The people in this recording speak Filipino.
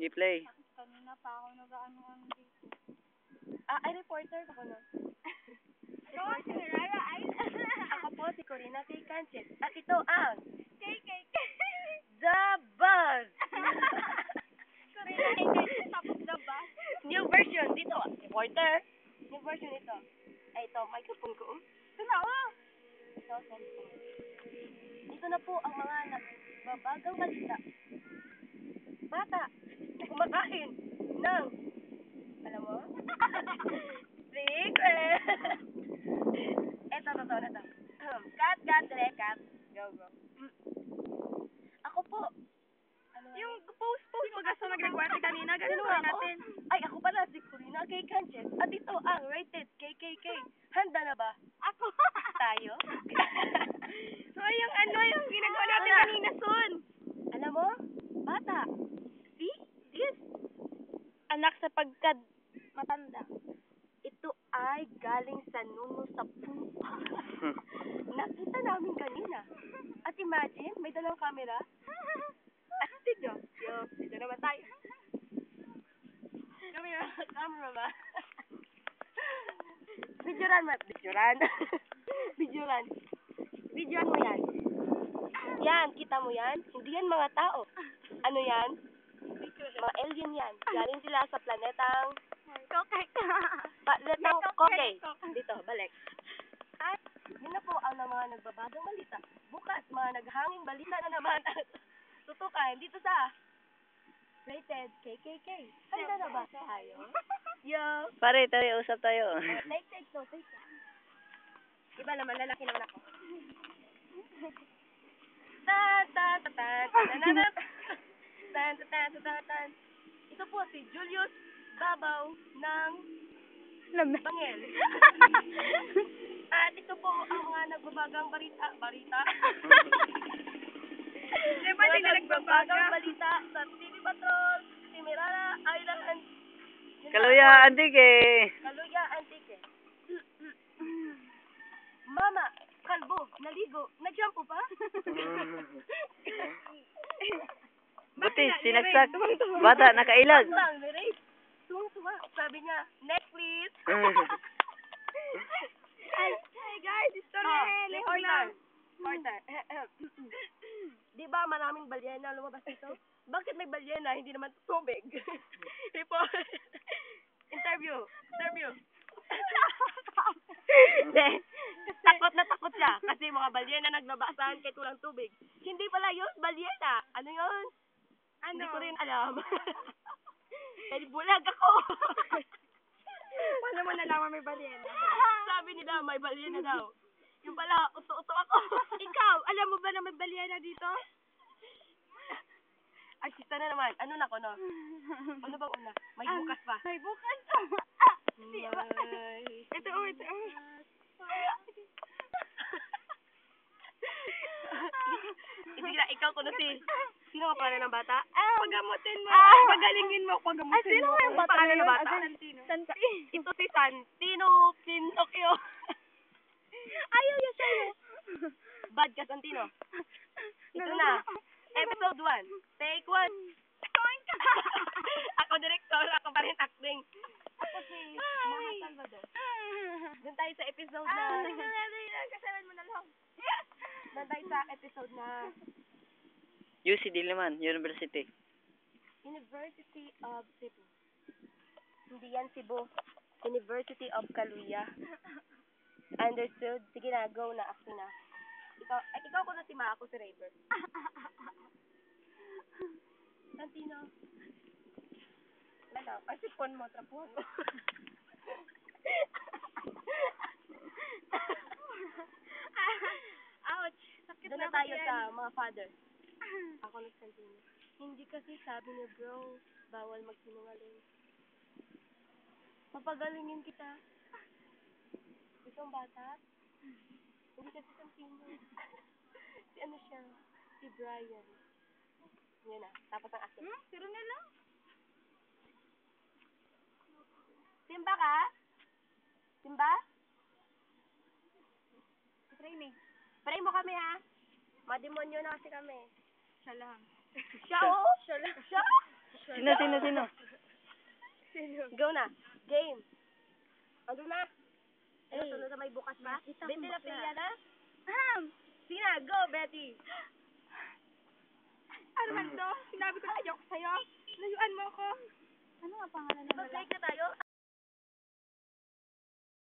I-play. Kanina pa ako nag-ano dito. Ay, reporter ako na. Reporter. Ako po si Corina K. Canchet. At ito ang KKK. The Buzz. Corina K. Canchet tapos The Buzz. New version dito. Reporter. New version ito. Ay, ito. Microphone ko. Ito na ako. Ito, cellphone. Dito na po ang mga nagbabagang balita. Bata. Kumakain ng alam mo? Secret! Eto, totoo na to. Cut, direct, cut. Go. Ako po. Ano Yung post pag sa nag-request kanina, ganun Sino ba ako? natin? Ay, ako pala si Corina K. Canchet. At ito ang Rated KKK. Handa na ba? Ako. Tayo? So, yung ginagawa natin Ano? kanina, Sun. Alam mo? Bata. See? This? Anak sa pagkad matanda. Ito ay galing sa nuno sa pupa. Nakita namin kanina. At imagine, may dalang camera. At video. Dito naman tayo. Camera ba? Videoran mo. Videoran mo yan. Yan, kita mo yan? Hindi yan mga tao. Ano yan? Mga alien yan. Galing sila sa planetang Kokay. Dito, balik. At yun na po ang mga nagbabagang balita. Bukas, mga naghanging balita na naman at tutukan dito sa Rated KKK. Handa na ba tayo? Yo! Pare, usap tayo. Take. Iba naman, lalaki naman ako. Tan. Ito po si Julius Babaw ng Bangel. At ito po ang mga nagbabagang balita. Mga nagbabagang balita sa TV Patrol, Timirara Island, Kaluya, Antique. Kaluya, Antique. Mama, kalbo, naligo, na-jumpo pa? Buti, sinagsak. Bata, nakailag. Tuwang-tuwa. Sabi niya, next please. Hey guys, Reporter. Di ba maraming balyena lumabas dito? Bakit may balyena, hindi naman tubig? Report. Interview. Takot na takot siya kasi mga balyena naglabasan kahit walang tubig. Hindi pala yun, balyena. Ano yun? Hindi ko rin alam. Dahil bulag ako. Paano mo nalaman may balyena? Sabi nila may balyena daw. Yung pala, uto-uto ako. Ikaw, alam mo ba na may balyena dito? Artista na naman. Ano na ko, no? Ano bang una? May bukas pa. May bukas. Ito. Hindi na, ikaw ko na si... Sino ang pangalan ng bata? Pagamutin mo. Pagalingin mo. Pagamutin sino mo. yung bata na bata? Santino. Ito si Santino Pinocchio. Ayaw niya sa'yo. Bad ka, Santino. Ito na. Episode 1. Take 1. Ako director, ako pa rin acting. Ako si Maha Salvador. Doon tayo sa episode na... Kasalan mo na lang. Doon tayo sa episode na... UC Diliman, University. University of Cebu. Hindi yan Cebu. University of Kaluya. Understood? Sige na, go na, acting na. Ikaw ko na si Ma, ako si Raver. Santino. Wala, ay sipon mo, trapuhan mo. Ouch. Sakit Doon na na tayo yan. sa mga father. Ako na Santino. Hindi kasi sabi ni bro, bawal magsinungaling. Papagalingin kita. Itong bata, hindi kasi Santino. Si ano siya? Si Brian. Yun na. Tapos ang acting. Siro na lang. Simba ka? Simba? Training. Pray mo kami ha. Mademonyo na kasi kami. Siya lang. Siya oh? Siya? Sino? Go na. Game. Ano na? Ano, sunod na may bukas ba? Betty na Pia na? Sina, go, Betty. Armando, sinabi ko na ayoko sa'yo. Layuan mo ako. Ano nga pangalan ng Mag-like na tayo?